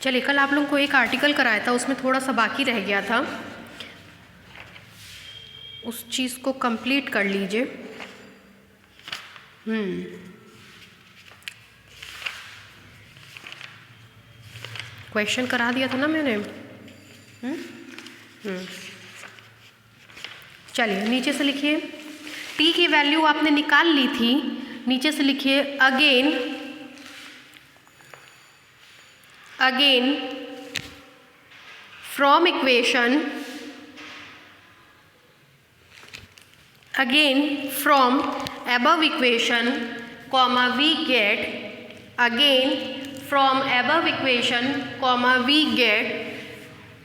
चलिए, कल आप लोगों को एक आर्टिकल कराया था, उसमें थोड़ा सा बाकी रह गया था, उस चीज़ को कंप्लीट कर लीजिए। क्वेश्चन करा दिया था ना मैंने। चलिए, नीचे से लिखिए। टी की वैल्यू आपने निकाल ली थी, नीचे से लिखिए again from equation, again from above equation comma we get, again from above equation comma we get,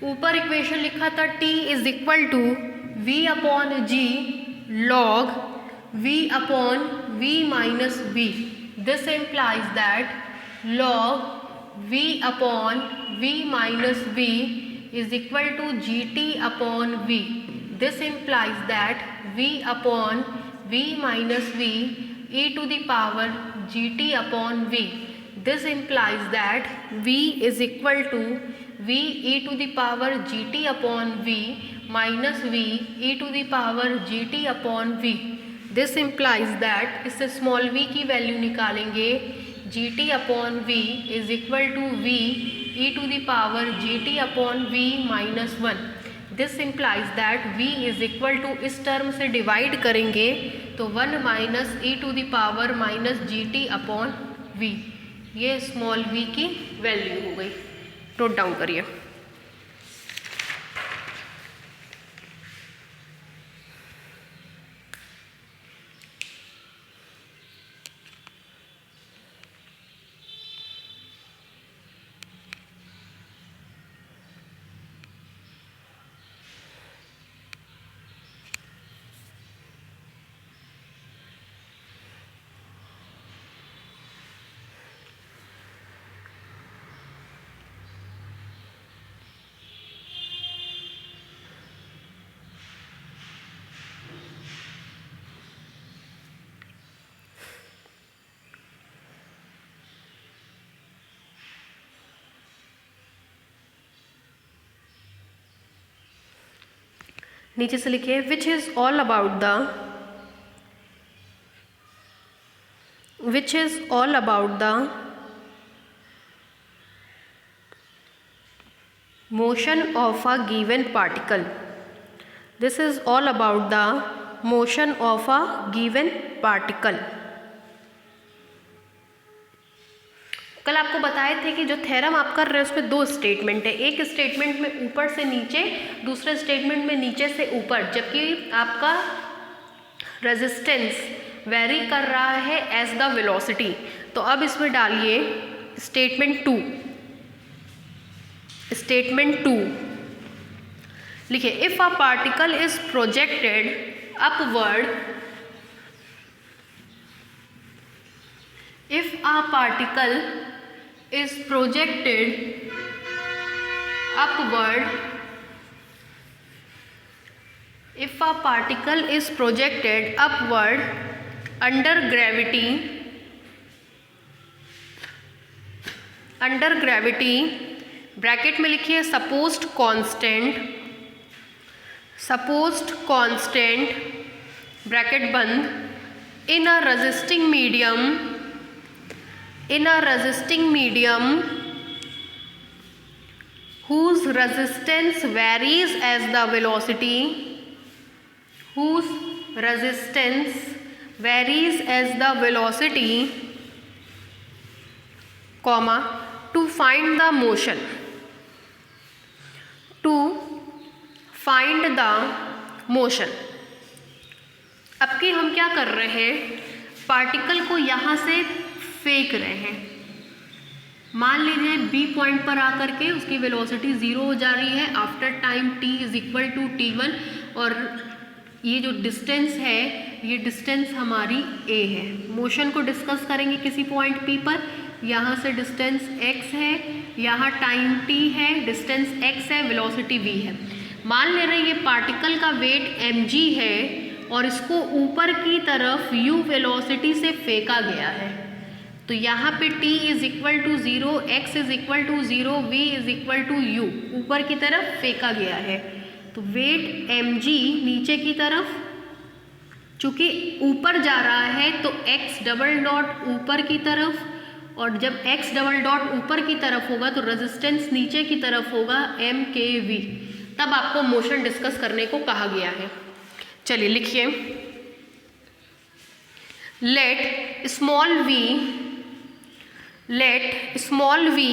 ऊपर इक्वेशन लिखा था t is equal to v upon g log v upon v minus v। This implies that log v upon v minus v is equal to gt upon v। This implies that v upon v minus v e to the power gt upon v. This implies that v is equal to v e to the power gt upon v minus v e to the power gt upon v. This implies that इससे small v की वैल्यू निकालेंगे, gt upon v is equal to v e to the power gt upon v minus 1. This implies that v is equal to, इस term से divide करेंगे तो 1 minus E to the power minus G T upon V. ये small v की वैल्यू हो गई। Note down करिए। नीचे से लिखिए which is all about the motion of a given particle. This is all about the motion of a given particle. कल आपको बताए थे कि जो थ्योरम आप कर रहे हैं उसमें दो स्टेटमेंट है, एक स्टेटमेंट में ऊपर से नीचे, दूसरे स्टेटमेंट में नीचे से ऊपर, जबकि आपका रेजिस्टेंस वेरी कर रहा है एज द वेलोसिटी। तो अब इसमें डालिए स्टेटमेंट टू लिखिए, if a particle is projected upward, if a particle is projected upward, under gravity, bracket में लिखिए सपोज्ड कांस्टेंट ब्रैकेट बंद, in a resisting medium whose resistance varies as the velocity, comma, to find the motion। अब कि हम क्या कर रहे हैं, पार्टिकल को यहाँ से फेंक रहे हैं। मान लीजिए बी पॉइंट पर आकर के उसकी वेलोसिटी 0 हो जा रही है after time t is equal to t1, और ये जो डिस्टेंस है, ये डिस्टेंस हमारी a है। मोशन को डिस्कस करेंगे किसी पॉइंट p पर, यहाँ से डिस्टेंस x है, यहाँ टाइम t है, डिस्टेंस x है, वेलोसिटी v है। मान ले रहे हैं ये पार्टिकल का वेट mg है और इसको ऊपर की तरफ u वेलोसिटी से फेंका गया है। तो यहाँ पे t is equal to 0, x is equal to 0, v is equal to u ऊपर की तरफ फेंका गया है। तो वेट mg नीचे की तरफ, चूँकि ऊपर जा रहा है तो x डबल डॉट ऊपर की तरफ, और जब x डबल डॉट ऊपर की तरफ होगा तो रेजिस्टेंस नीचे की तरफ होगा mkv। तब आपको मोशन डिस्कस करने को कहा गया है। चलिए लिखिए, let small v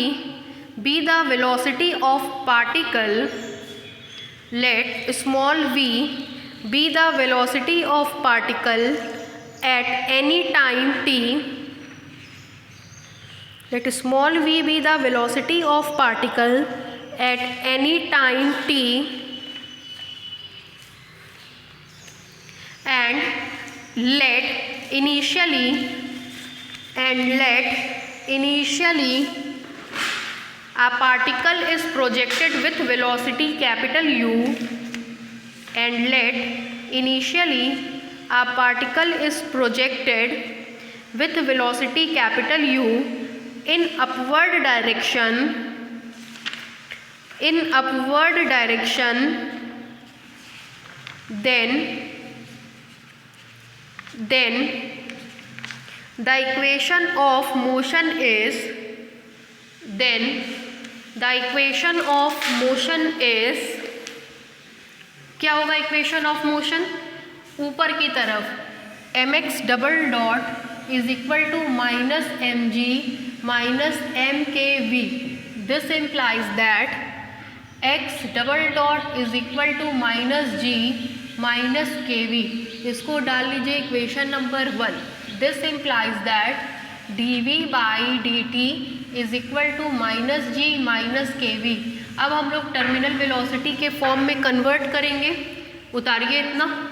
be the velocity of particle, let small v be the velocity of particle at any time t, let small v be the velocity of particle at any time t, and let initially a particle is projected with velocity capital U, and let initially a particle is projected with velocity capital U in upward direction, then the equation of motion is क्या होगा equation of motion? ऊपर की तरफ mx double dot is equal to minus mg minus mkv। This implies that x double dot is equal to minus g minus kv। इसको डाल लीजिए equation number 1। This implies that dv by dt is equal to minus G minus kv। अब हम लोग terminal velocity के form में convert करेंगे। उतारिए इतना।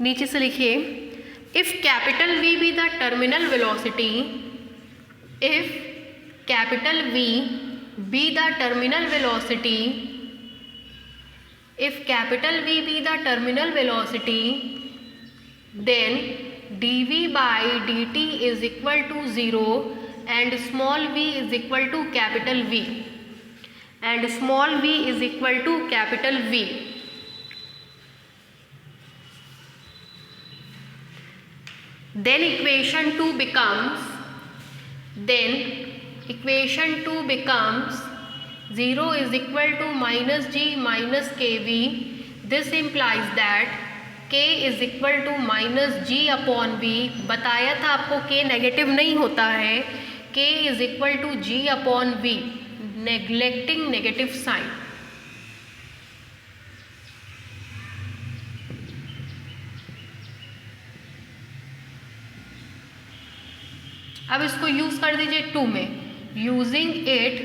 नीचे से लिखिए, if capital V be the terminal velocity, if capital V be the terminal velocity, if capital V be the terminal velocity, then dv by dt is equal to 0 and small v is equal to capital V, and small v is equal to capital V। Then equation 2 becomes 0 is equal to minus g minus kv। This implies that k is equal to minus g upon v। बताया था आपको k negative नहीं होता है, k is equal to g upon v, neglecting negative sign। अब इसको use कर दीजिए 2 में। Using it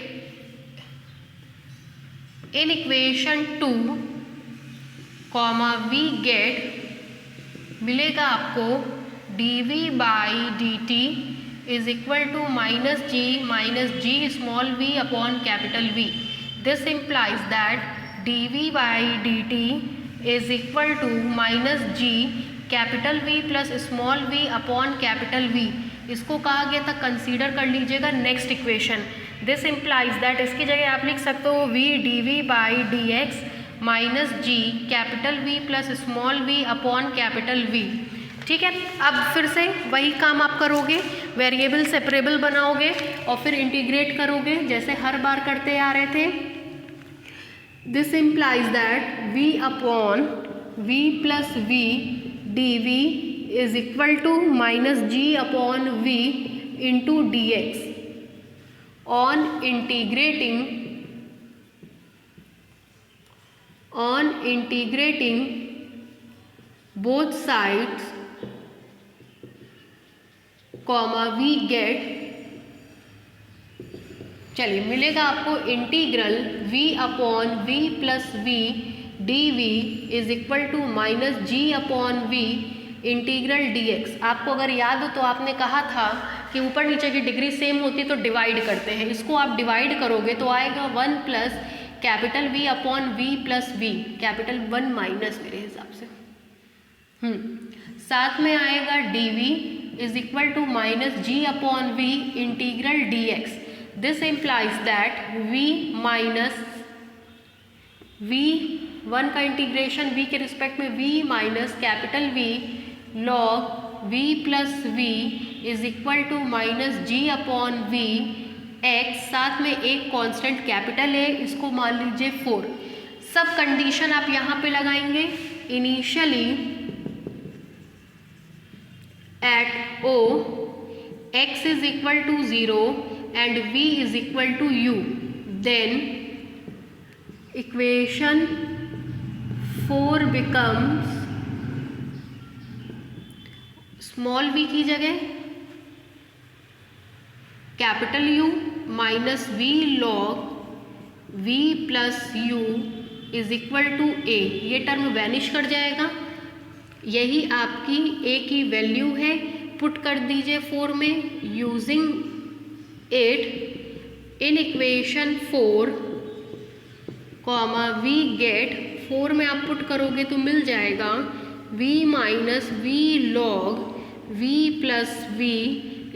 in equation 2 comma we get, मिलेगा आपको dv by dt is equal to minus G small v upon capital V। This implies that dv by dt is equal to minus G capital V plus small v upon capital V। इसको कहा गया था, consider कर लीजिएगा next equation. This implies that, इसकी जगह आप लिख सकते हो v dv by dx minus G capital V plus small v upon capital V। ठीक है, अब फिर से वही काम आप करोगे, वेरिएबल सेपरेबल बनाओगे और फिर इंटीग्रेट करोगे जैसे हर बार करते आ रहे थे। This implies that v upon v plus v dv is equal to minus g upon v into dx। on integrating both sides comma we get, चलिए मिलेगा आपको integral v upon v plus v dv is equal to minus ji upon V integral dx। आपको अगर याद हो तो आपने कहा था कि ऊपर नीचे की डिग्री सेम होती तो डिवाइड करते हैं, इसको आप डिवाइड करोगे तो आएगा 1 plus capital V upon V plus V, capital 1 minus मेरे हिसाब से। साथ में आएगा dv is equal to minus ji upon V integral dx। This implies that v minus v, 1 का इंटीग्रेशन v के रिस्पेक्ट में v minus capital V log v plus v is equal to minus ji upon V x, साथ में एक constant capital है, इसको मान लीजिए 4। सब कंडीशन आप यहाँ पे लगाएंगे। Initially at O x is equal to 0 and v is equal to u, then equation 4 becomes small v की जगह capital U minus v log v plus u is equal to a। ये term vanish कर जाएगा, यही आपकी a की value है। Put कर दीजिए 4 में using it in equation 4 comma v get 4 में आप पुट करोगे तो मिल जाएगा v minus v log v plus v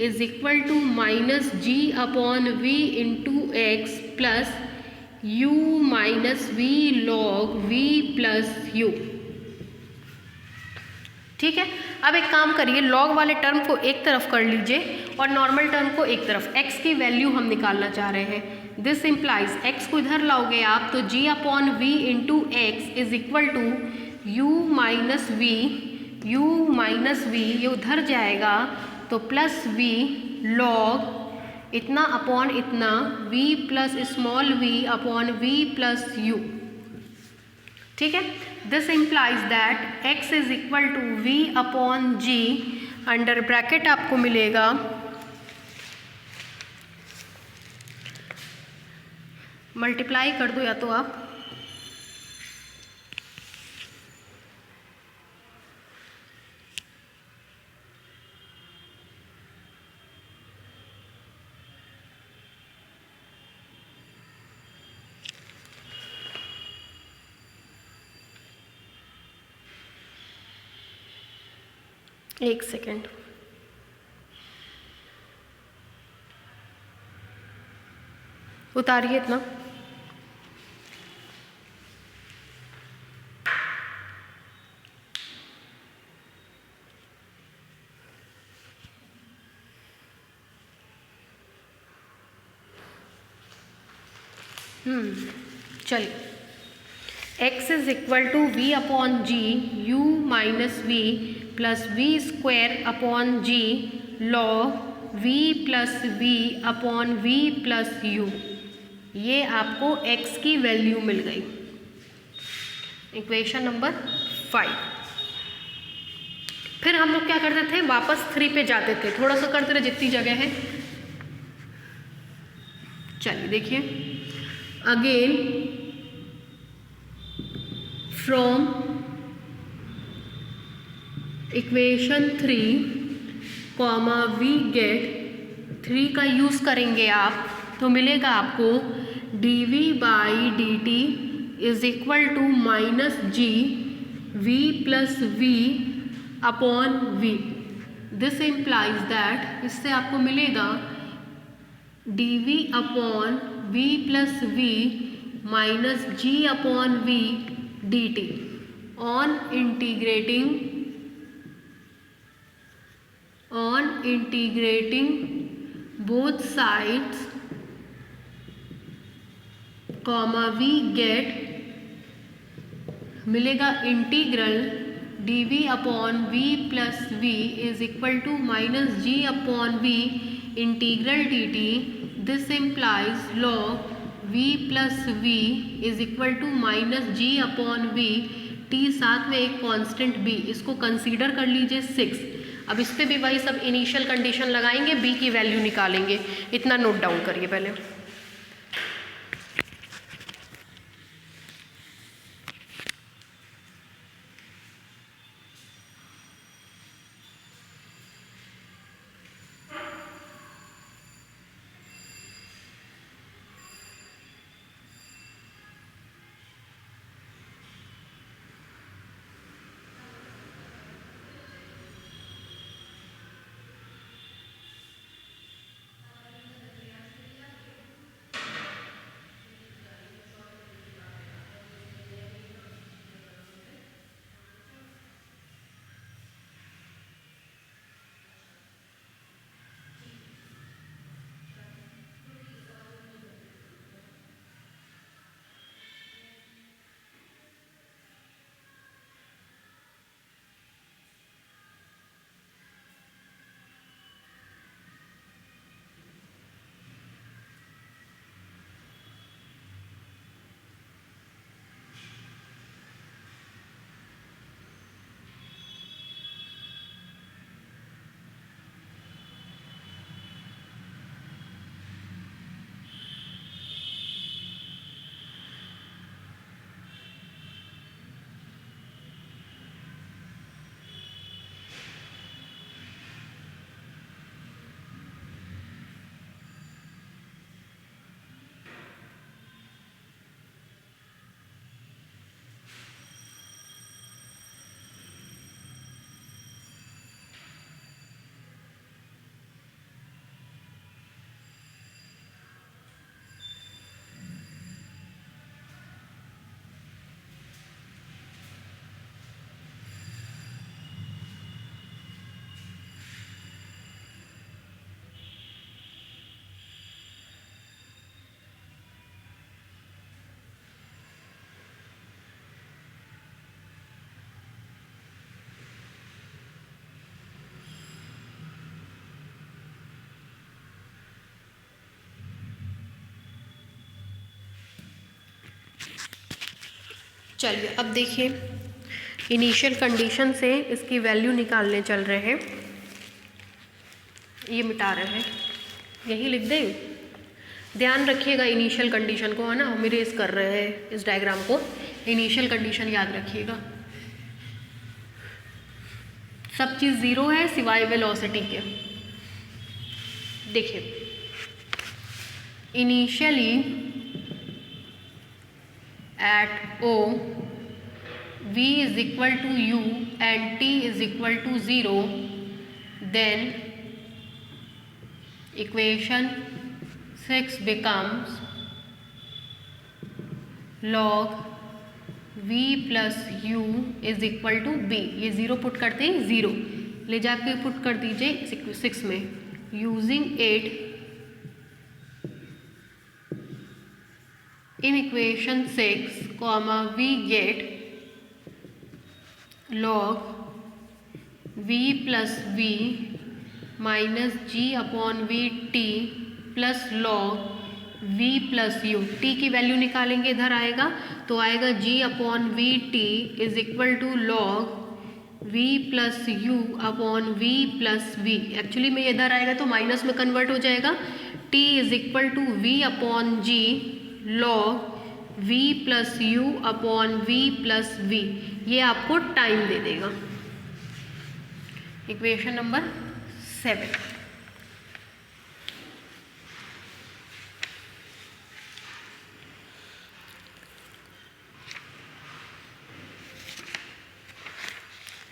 is equal to minus ji upon v into x plus u minus v log v plus u। ठीक है, अब एक काम करिए, लॉग वाले टर्म को एक तरफ कर लीजिए और नॉर्मल टर्म को एक तरफ। x की वैल्यू हम निकालना चाह रहे हैं। दिस इम्प्लाइज x को इधर लाओगे आप तो g upon v into x is equal to u minus v, ये उधर जाएगा तो प्लस v लॉग इतना अपॉन इतना v plus small v upon v plus u। ठीक है, this implies that x is equal to v upon g, under bracket आपको मिलेगा मल्टीप्लाई कर दो या तो आप एक सेकेंड। उतारिए इतना। चलिए, x is equal to v upon g u minus v plus v square upon g log v plus v upon v plus u। ये आपको x की वैल्यू मिल गई। Equation number 5। फिर हम लोग क्या करते थे, वापस 3 पे जाते थे, थोड़ा सा करते रहे जितनी जगह है। चलिए देखिए, again from equation 3 comma we get 3 का यूज़ करेंगे आप तो मिलेगा आपको dv by dt is equal to minus g v plus v upon v। This implies that, इससे आपको मिलेगा dv upon v plus v minus g upon v dt on integrating both sides comma we get मिलेगा integral dv upon v plus v is equal to minus g upon v integral dt। This implies log v plus v is equal to minus g upon v t, साथ में एक constant b, इसको consider कर लीजिए 6। अब इस पर भी वही सब इनिशियल कंडीशन लगाएंगे, b की वैल्यू निकालेंगे। इतना नोट डाउन करिए पहले। चलिए अब देखिए, इनिशियल कंडीशन से इसकी वैल्यू निकालने चल रहे हैं। ये मिटा रहे हैं, यही लिख दें। ध्यान रखिएगा इनिशियल कंडीशन को, है ना, हम इरेज कर रहे हैं इस डायग्राम को। इनिशियल कंडीशन याद रखिएगा, सब चीज़ ज़ीरो है सिवाय वेलोसिटी के। देखिए initially at O V is equal to U and T is equal to 0, then equation 6 becomes log V plus U is equal to B। ये ज़ीरो पुट करते हैं, ज़ीरो ले जाके पुट कर दीजिए 6 में। Using it in equation 6, we get log v plus v minus g upon v t plus log v plus u। t की वैल्यू निकालेंगे, इधर आएगा तो आएगा g upon v t is equal to log v plus u upon v plus v। Actually में इधर आएगा तो माइनस में कन्वर्ट हो जाएगा। t is equal to v upon g log v plus u upon v plus v। ये आपको time दे देगा। Equation number 7।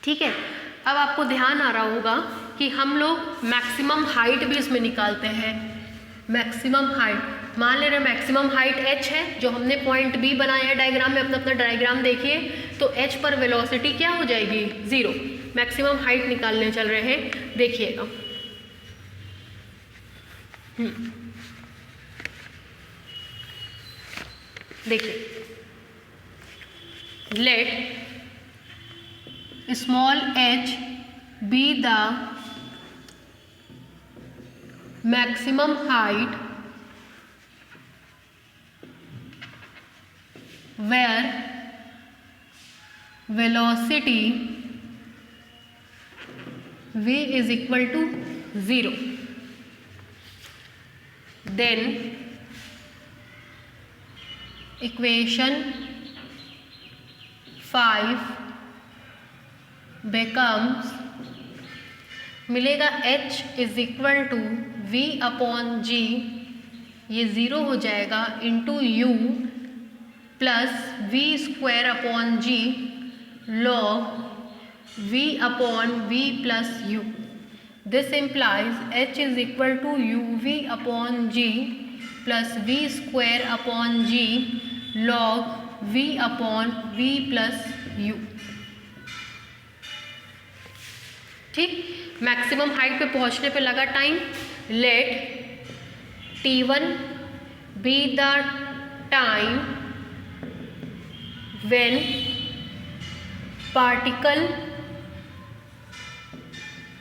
ठीक है, अब आपको ध्यान आ रहा होगा कि हम लोग मैक्सिमम हाइट भी इसमें निकालते हैं। मैक्सिमम हाइट मान ले रहे मैक्सिमम हाइट h है, जो हमने पॉइंट B बनाया है डायग्राम में। अपना अपना डायग्राम देखिए तो h पर वेलोसिटी क्या हो जाएगी, 0। मैक्सिमम हाइट निकालने चल रहे हैं, देखिएगा। देखिए, let small h be the maximum height where velocity v is equal to 0, then equation 5 becomes, मिलेगा h is equal to v upon g, ये 0 हो जाएगा, into u plus v square upon g log v upon v plus u। This implies h is equal to uv upon g plus v square upon g log v upon v plus u। ठीक, maximum height पे पहुंचने पे लगा time. Let t1 be the time when particle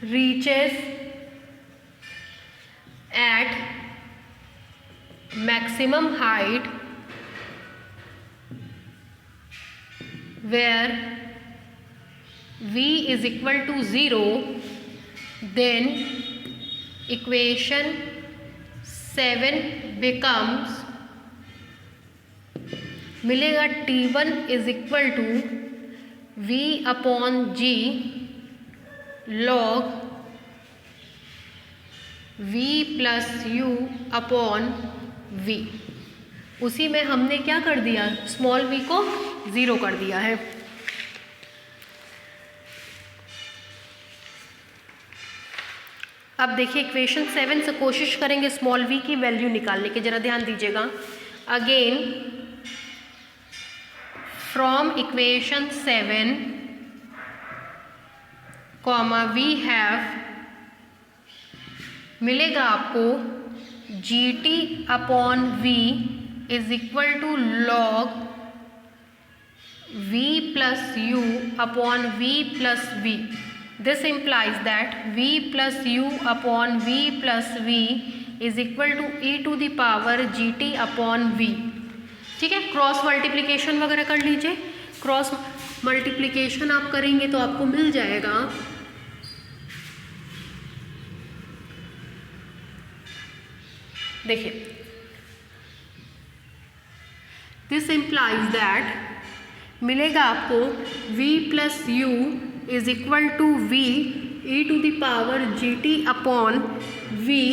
reaches at maximum height where v is equal to 0, then equation 7 becomes, मिलेगा t1 is equal to v upon g log v plus u upon v। उसी में हमने क्या कर दिया, small v को 0 कर दिया है। अब देखिए इक्वेशन 7 से कोशिश करेंगे स्मॉल v की वैल्यू निकालने की। जरा ध्यान दीजिएगा। Again from equation 7, we have, मिलेगा आपको gt upon v is equal to log v plus u upon v plus v। This implies that v plus u upon v plus v is equal to e to the power gt upon v। ठीक है, cross multiplication वगैरह कर लीजिए cross multiplication आप करेंगे तो आपको मिल जाएगा। देखिए, दिस इम्प्लाइज दैट मिलेगा आपको v plus u is equal to v e to the power g T upon v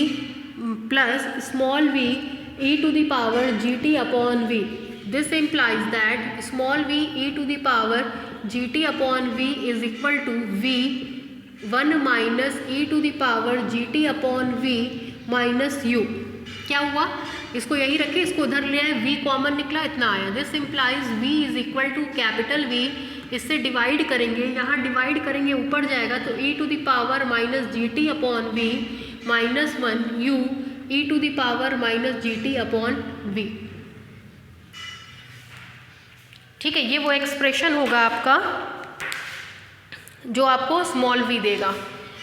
plus small v e to the power gt upon v. This implies that small v e to the power gt upon v is equal to v 1 minus e to the power gt upon v minus u. क्या हुआ, इसको यही रखे, इसको उधर ले आए, v common निकला, इतना आया। This implies v is equal to capital V, इससे डिवाइड करेंगे, यहाँ डिवाइड करेंगे ऊपर जाएगा तो e to the power minus G T upon v minus 1 u e to the power minus G T upon v. ठीक है, ये वो एक्सप्रेशन होगा आपका जो आपको स्मॉल v देगा।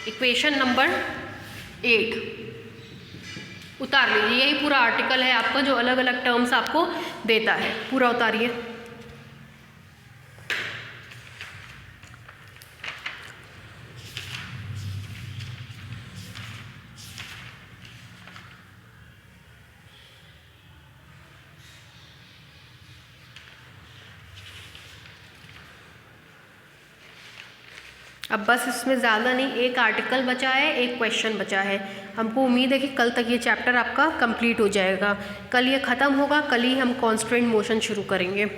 इक्वेशन नंबर 8 उतार लीजिए, यही पूरा आर्टिकल है आपका जो अलग अलग टर्म्स आपको देता है, पूरा उतारिए। अब बस इसमें ज़्यादा नहीं, एक आर्टिकल बचा है, एक क्वेश्चन बचा है। हमको उम्मीद है कि कल तक ये चैप्टर आपका कंप्लीट हो जाएगा। कल ये ख़त्म होगा, कल ही हम कॉन्स्ट्रेंट मोशन शुरू करेंगे।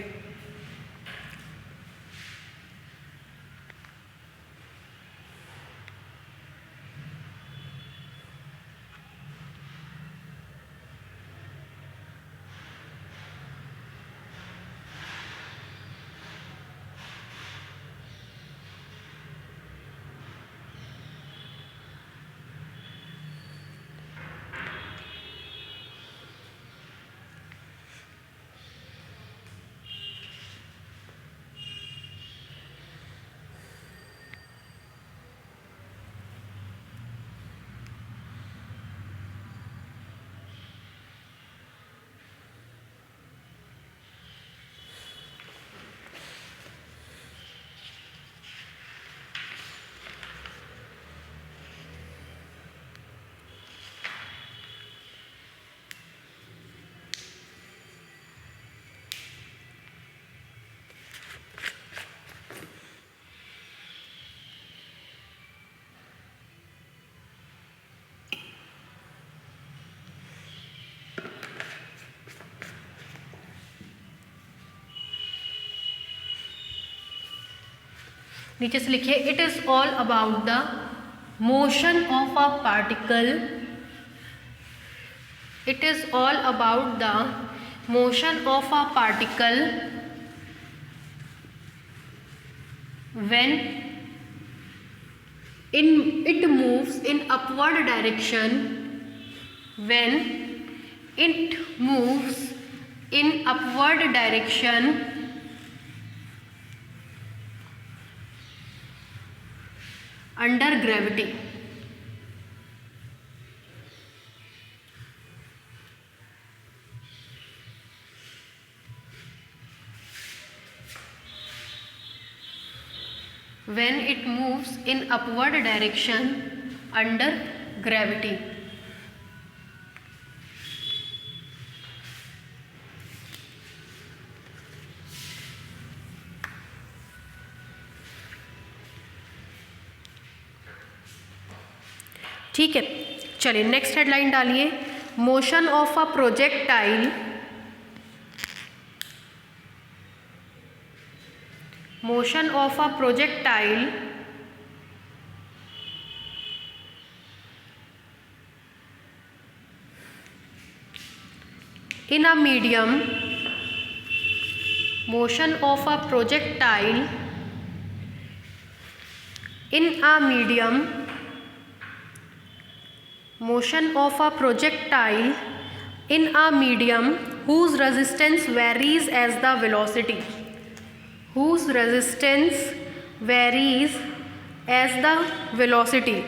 नीचे से लिखिए, it is all about the motion of a particle. It is all about the motion of a particle when it moves in upward direction, when it moves in upward direction under gravity. When it moves in upward direction under gravity. ठीक है, चलिए next headline डालिए, motion of a projectile, motion of a projectile in a medium, motion of a projectile in a medium, motion of a projectile in a medium whose resistance varies as the velocity, whose resistance varies as the velocity.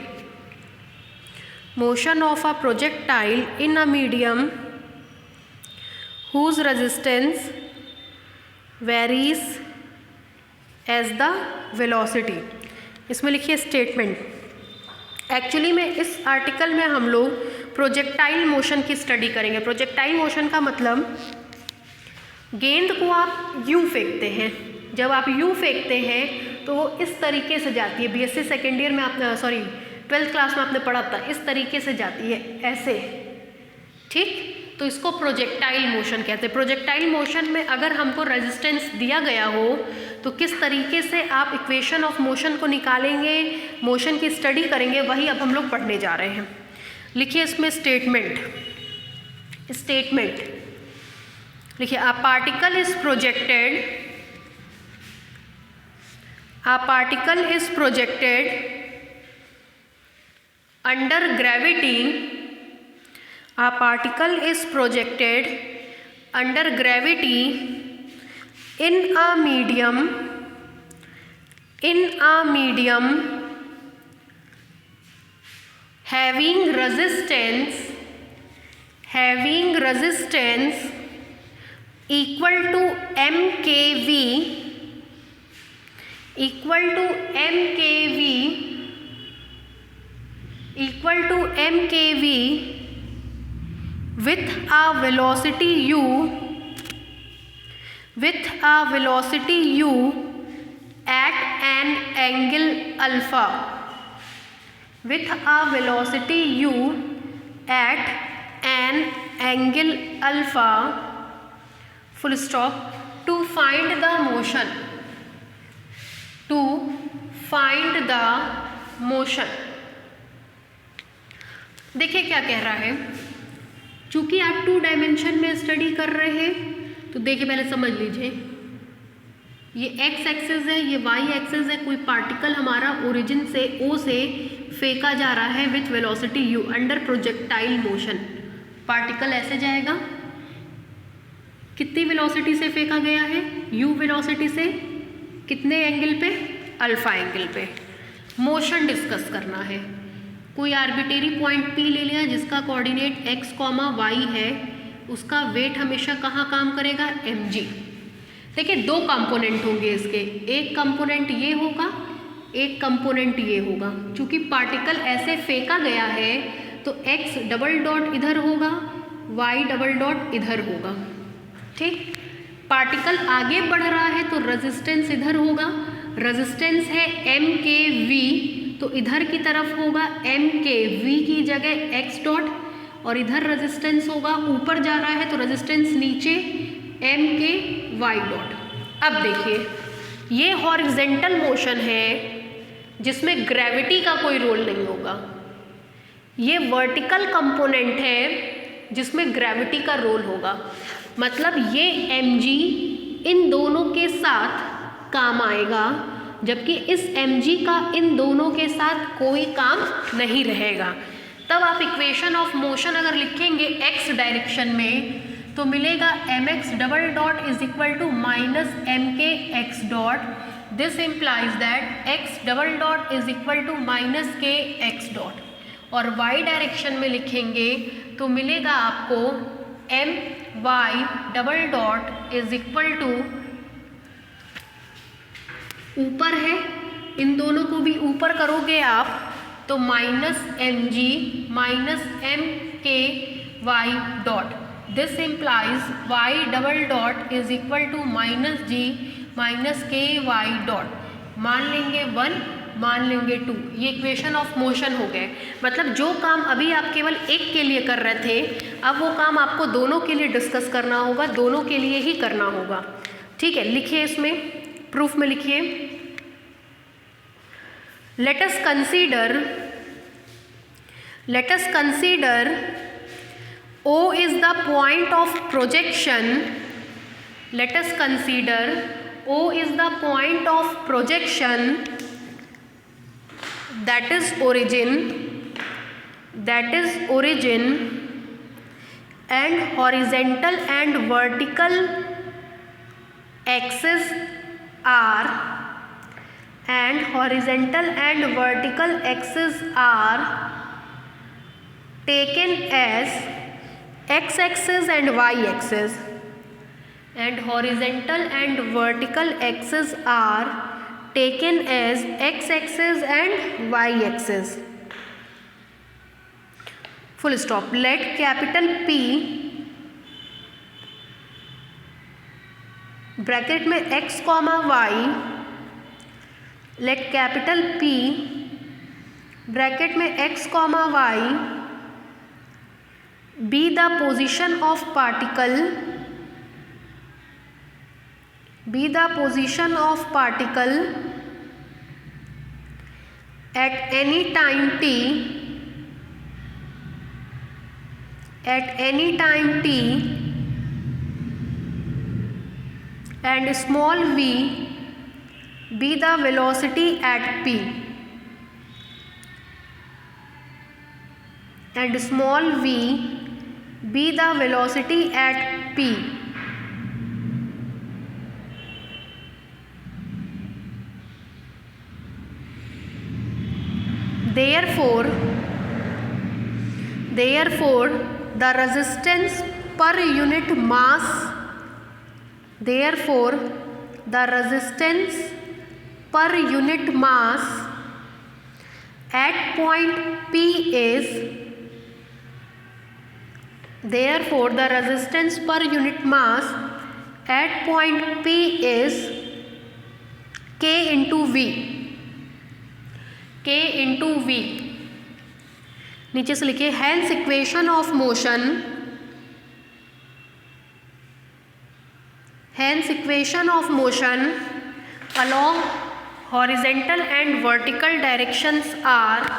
Motion of a projectile in a medium whose resistance varies as the velocity. इसमें लिखिए statement. Actually में इस article में हम लोग projectile motion की study करेंगे। Projectile motion का मतलब गेंद को आप यूँ फेंकते हैं, जब आप यूँ फेंकते हैं तो वो इस तरीके से जाती है। बीएससी सेकेंड ईयर में आपने 12th क्लास में आपने पढ़ा था, इस तरीके से जाती है ऐसे, ठीक। तो इसको प्रोजेक्टाइल मोशन कहते हैं। प्रोजेक्टाइल मोशन में अगर हमको रेजिस्टेंस दिया गया हो तो किस तरीके से आप इक्वेशन ऑफ मोशन को निकालेंगे, मोशन की स्टडी करेंगे, वही अब हम लोग पढ़ने जा रहे हैं। लिखिए इसमें स्टेटमेंट लिखिए, a particle is projected under gravity. A particle is projected under gravity in a medium having resistance equal to mkv with a velocity u at an angle alpha, full stop, to find the motion। देखिए क्या कह रहा है। चूँकि आप 2 dimension में study कर रहे हैं तो देखिए पहले समझ लीजिए, ये x एक्सिस है, ये y एक्सिस है। कोई पार्टिकल हमारा ओरिजिन से O से फेंका जा रहा है with velocity u under projectile motion. Particle ऐसे जाएगा, कितनी वेलोसिटी से फेंका गया है, u वेलोसिटी से, कितने एंगल पे, अल्फा एंगल पे। मोशन डिस्कस करना है। कोई आर्बिट्रेरी पॉइंट P ले लिया जिसका कोऑर्डिनेट x, y है, उसका वेट हमेशा कहाँ काम करेगा, mg। देखिए 2 कंपोनेंट होंगे इसके, एक कंपोनेंट ये होगा, एक कंपोनेंट ये होगा। क्योंकि पार्टिकल ऐसे फेंका गया है तो x डबल डॉट इधर होगा, y डबल डॉट इधर होगा, ठीक। पार्टिकल आगे बढ़ रहा है तो रेजिस्टेंस इधर होगा, रेजिस्टेंस है mkv, तो इधर की तरफ होगा mkv की जगह x डॉट, और इधर रेजिस्टेंस होगा, ऊपर जा रहा है तो रेजिस्टेंस नीचे mky डॉट। अब देखिए ये हॉरिजेंटल मोशन है जिसमें ग्रेविटी का कोई रोल नहीं होगा, ये वर्टिकल कंपोनेंट है जिसमें ग्रेविटी का रोल होगा। मतलब ये mg इन दोनों के साथ काम आएगा, जबकि इस mg का इन दोनों के साथ कोई काम नहीं रहेगा। तब आप इक्वेशन ऑफ मोशन अगर लिखेंगे x डायरेक्शन में तो मिलेगा mx double dot is equal to minus mk x dot. This implies that x double dot is equal to minus k x dot. और y डायरेक्शन में लिखेंगे तो मिलेगा आपको my double dot is equal to, ऊपर है, इन दोनों को भी ऊपर करोगे आप तो minus mg minus mky dot. This implies y double dot is equal to minus g minus ky dot. मान लेंगे 1, मान लेंगे 2। ये इक्वेशन ऑफ मोशन हो गए। मतलब जो काम अभी आप केवल एक के लिए कर रहे थे, अब वो काम आपको दोनों के लिए डिस्कस करना होगा, दोनों के लिए ही करना होगा, ठीक है। लिखिए इसमें प्रूफ में लिखिए, let us consider O is the point of projection। Let us consider O is the point of projection, that is origin, and horizontal and vertical axes are taken as x-axis and y-axis, and horizontal and vertical axes are taken as x-axis and y-axis. Full stop. Let capital P bracket में x comma y, let capital P bracket में x comma y be the position of particle at any time t and small v be the velocity at p, and small v be the velocity at p. Therefore, the resistance per unit mass at point P is K into V. नीचे से लिखिए hence equation of motion along horizontal and vertical directions are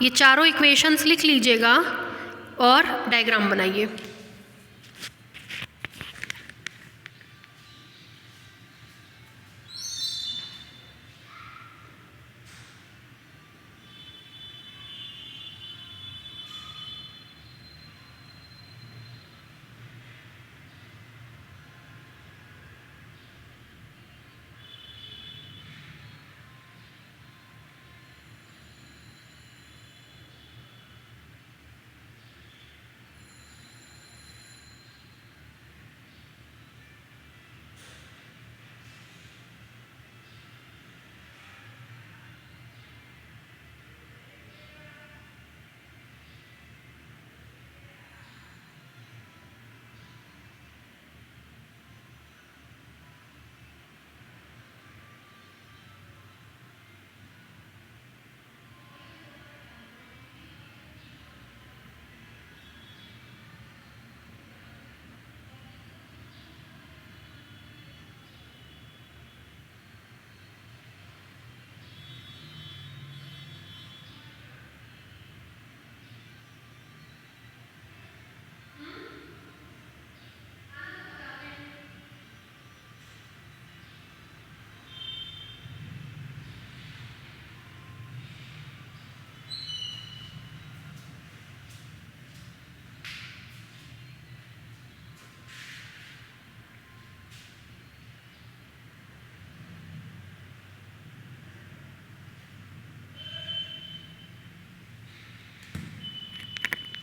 ये चारों equations लिख लीजिएगा और diagram बनाइए.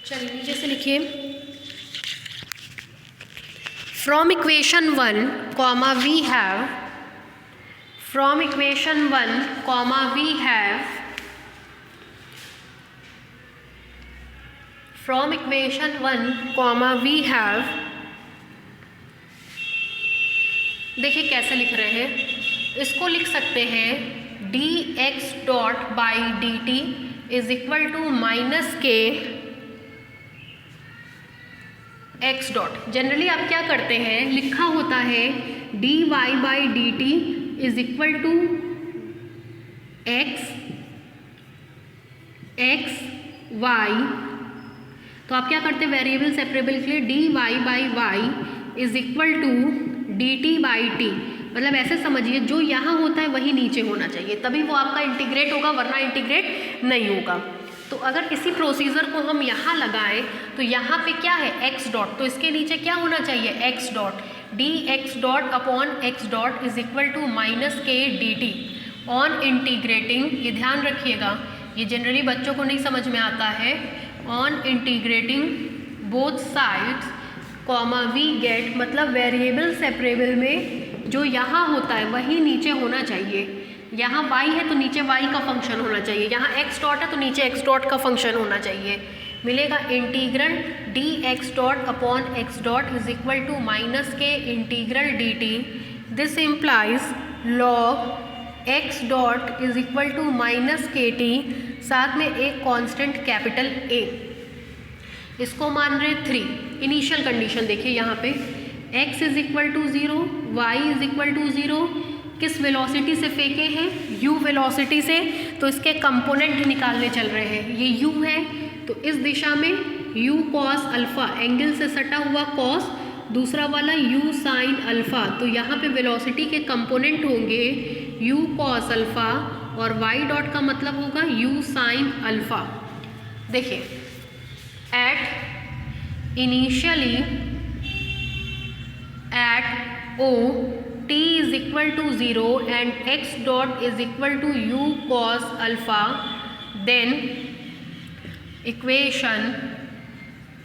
चलिए नीचे से लिखिए. From equation 1, we have देखिए कैसे लिख रहे हैं. इसको लिख सकते हैं dx dot by dt is equal to minus k x dot. Generally आप क्या करते हैं, लिखा होता है dy by dt is equal to x y. तो आप क्या करते हैं, वेरिएबल सेपरेबल के लिए dy by y is equal to dt by t. मतलब ऐसे समझिए जो यहाँ होता है वही नीचे होना चाहिए, तभी वो आपका इंटीग्रेट होगा, वरना इंटीग्रेट नहीं होगा. तो अगर इसी प्रोसीजर को हम यहाँ लगाएं तो यहाँ पे क्या है x डॉट, तो इसके नीचे क्या होना चाहिए x dot. dx dot upon x dot is equal to minus k dt. On integrating, ये ध्यान रखिएगा, ये जनरली बच्चों को नहीं समझ में आता है. On integrating both sides comma we get, मतलब वेरिएबल सेपरेबल में जो यहाँ होता है वही नीचे होना चाहिए। यहाँ y है तो नीचे y का फंक्शन होना चाहिए, यहाँ x डॉट है तो नीचे x डॉट का फंक्शन होना चाहिए। मिलेगा integral d x dot upon x dot is equal to minus k integral d t. This implies log x dot is equal to minus k t, साथ में एक कांस्टेंट कैपिटल ए, इसको मान रहे 3। इनिशियल कंडीशन देखिए यहाँ पे x is equal to 0, y is equal to 0, किस वेलोसिटी से फेंके हैं, u वेलोसिटी से, तो इसके कंपोनेंट निकालने चल रहे हैं। ये u है तो इस दिशा में u कॉस अल्फ़ा, एंगल से सटा हुआ कॉस, दूसरा वाला u साइन अल्फ़ा, तो यहाँ पे वेलोसिटी के कंपोनेंट होंगे u कॉस अल्फ़ा और y डॉट का मतलब होगा u साइन अल्फ़ा। देखिए at initially at o t is equal to 0 and x dot is equal to u cos alpha, then equation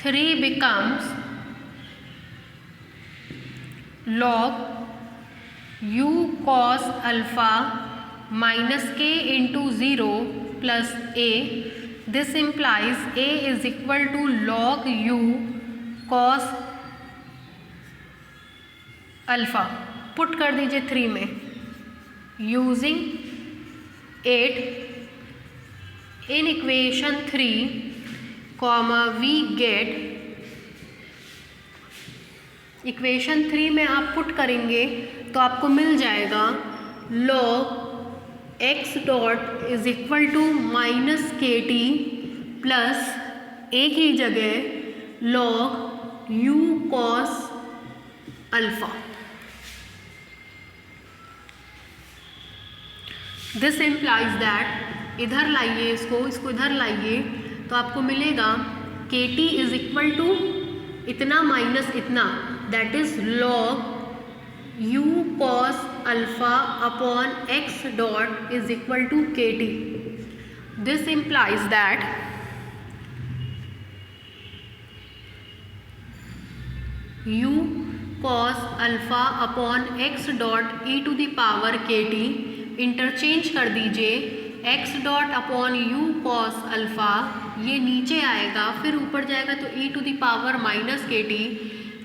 3 becomes log u cos alpha minus k into 0 plus a. This implies a is equal to log u cos alpha. Put कर दीजिए 3 में, using 8 in equation 3 comma we get, equation 3 में आप put करेंगे तो आपको मिल जाएगा log x dot is equal to minus k t plus एक ही जगह log u cos alpha. This implies that, इधर लाइए इसको इधर लाइए तो आपको मिलेगा k t is equal to इतना माइनस इतना, that is log u cos alpha upon x dot is equal to k t. This implies that u cos alpha upon x dot e to the power k t, interchange कर दीजिए x dot upon u cos alpha, ये नीचे आएगा फिर ऊपर जाएगा तो e to the power minus k t.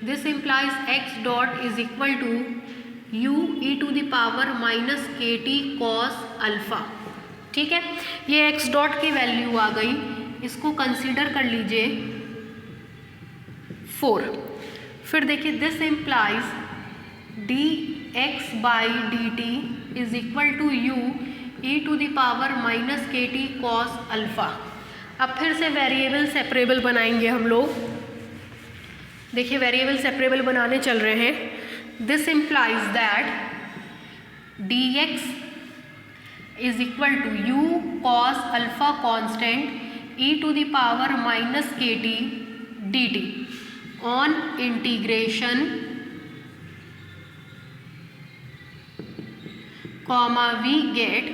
This implies x dot is equal to u e to the power minus k t cos alpha. ठीक है, ये x डॉट की वैल्यू आ गई, इसको कंसीडर कर लीजिए 4। फिर देखिए this implies d x by d t is equal to u e to the power minus k t cos alpha. अब फिर से वेरिएबल सेपरेबल बनाएंगे हम लोग। देखिए वेरिएबल सेपरेबल बनाने चल रहे हैं। This implies that d x is equal to u cos alpha constant e to the power minus k t d t on integration comma we get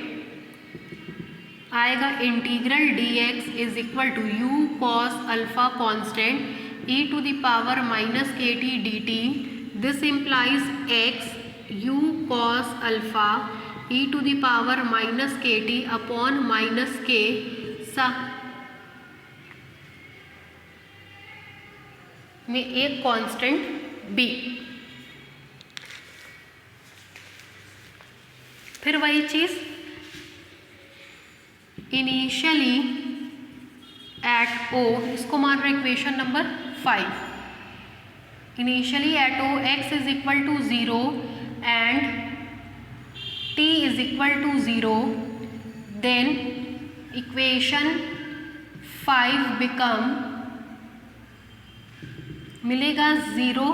आएगा integral d x is equal to u cos alpha constant e to the power minus k t d t. This implies x u cos alpha e to the power minus k t upon minus k सा में एक constant B. फिर वही चीज़ initially at ओ, इसको मान रहे equation number 5। Initially at o x is equal to 0 and t is equal to 0, then equation 5 becomes मिलेगा 0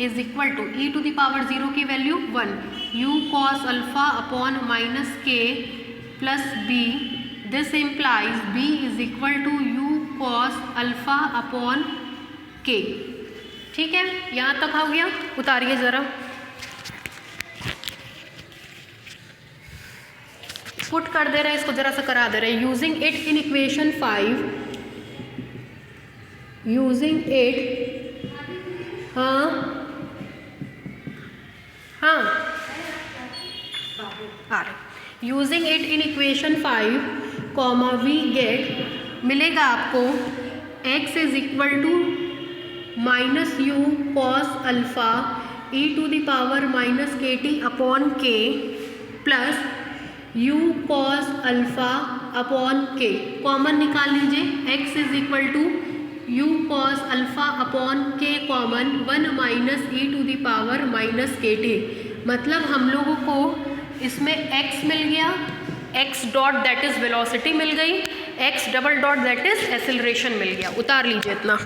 is equal to e to the power 0 की value 1 u cos alpha upon minus k plus b. This implies b is equal to u cos alpha upon k. ठीक है, यहाँ तक हो गया। उतारिए ज़रा, put कर दे रहे हैं, इसको ज़रा सा करा दे रहे हैं। Using it in equation 5, using it हाँ हाँ आ रहे। Using it in equation 5 comma we get, मिलेगा आपको x is equal to minus u cos alpha e to the power minus k t upon k plus u cos alpha upon k. Common निकाल लीजिए, x is equal to u cos alpha upon k common 1 minus E to the power minus k T. मतलब हम लोगों को इसमें x मिल गया, x dot that is velocity मिल गई, x double dot that is acceleration मिल गया। उतार लीजिए इतना।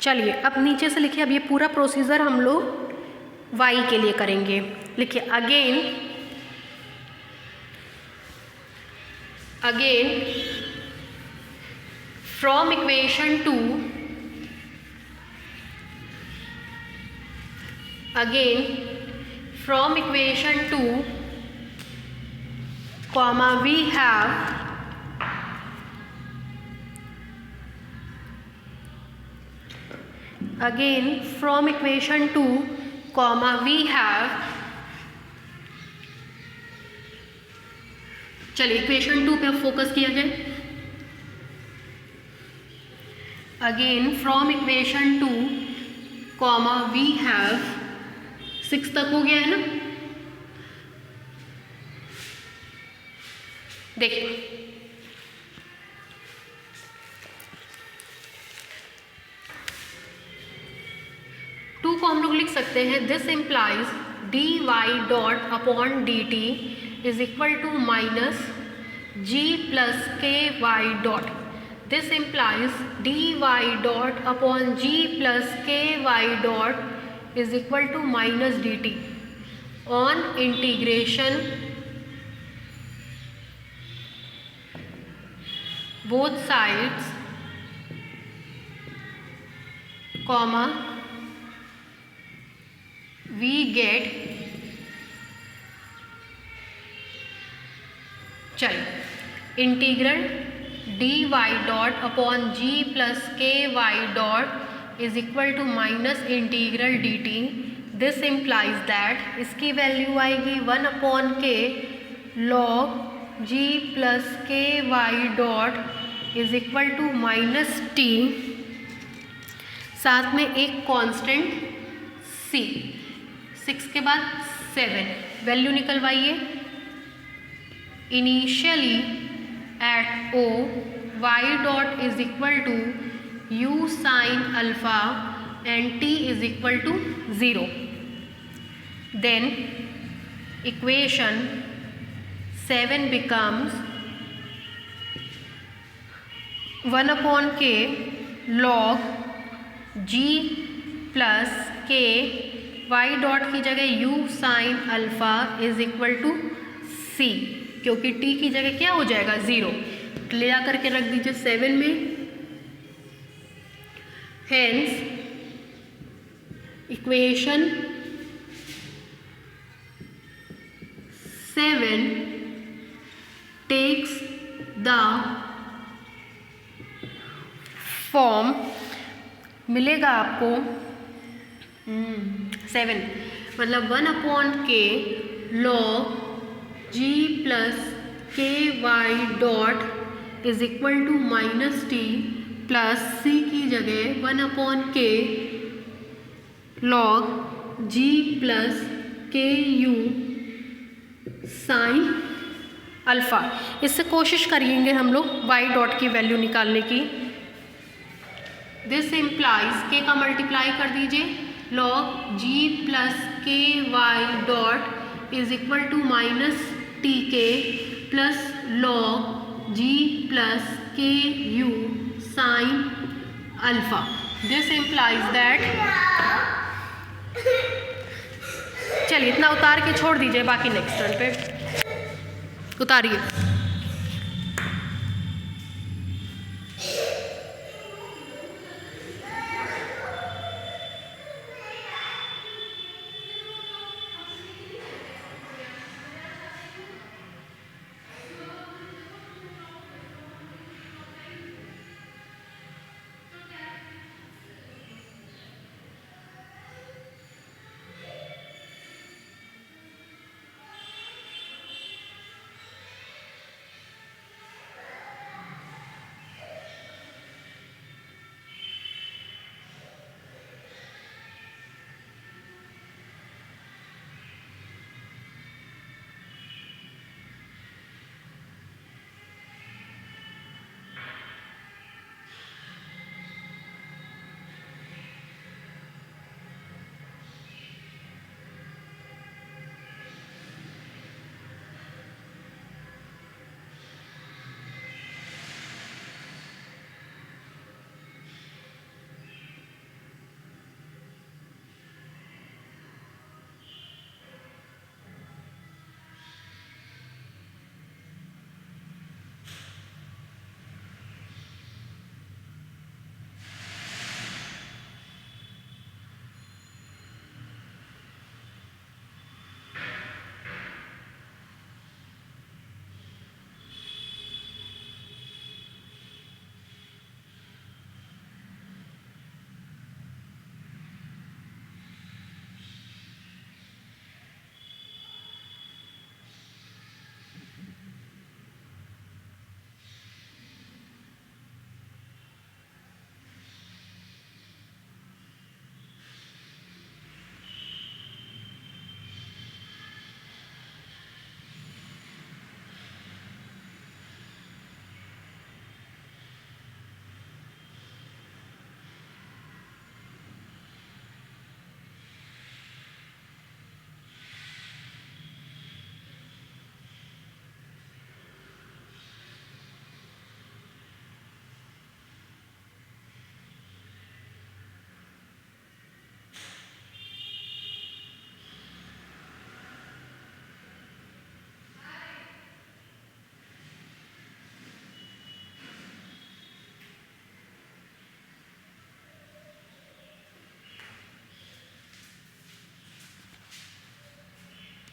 चलिए अब नीचे से लिखिए, अब ये पूरा प्रोसीजर हम लोग y के लिए करेंगे। लिखिए again from equation 2 comma we have चलिए इक्वेशन 2 पे फोकस किया जाए। Again from equation 2 comma we have 6 तक हो गया है ना। देखिए टू को हम लोग लिख सकते हैं, this implies dy dot upon dt is equal to minus g plus k y dot. This implies dy dot upon g plus k y dot is equal to minus dt on integration both sides comma we get चलिए integral dy dot upon g plus k y dot is equal to minus integral dt। This implies that इसकी value आएगी 1 upon k log g plus k y dot is equal to minus t, साथ में एक constant c। 6 के बाद 7 value निकलवाइए। Initially at o y dot is equal to u sine alpha and t is equal to 0। Then equation 7 becomes 1 upon k log g plus k y dot की जगह u sine alpha is equal to c, क्योंकि t की जगह क्या हो जाएगा 0, ले जा करके रख दीजिए 7 में। Hence equation 7 takes the form मिलेगा आपको 7 मतलब 1 upon k log g plus k y dot is equal to minus t plus c की जगह 1 upon k log g plus k u sin alpha. इससे कोशिश करेंगे हम लोग y डॉट की वैल्यू निकालने की। दिस इम्प्लाइज के का मल्टीप्लाई कर दीजिए, log g plus k y dot is equal to minus t k plus log g plus k u sin alpha. This implies that, चलिए इतना उतार के छोड़ दीजिए, बाकी नेक्स्ट टर्न पे उतारिए।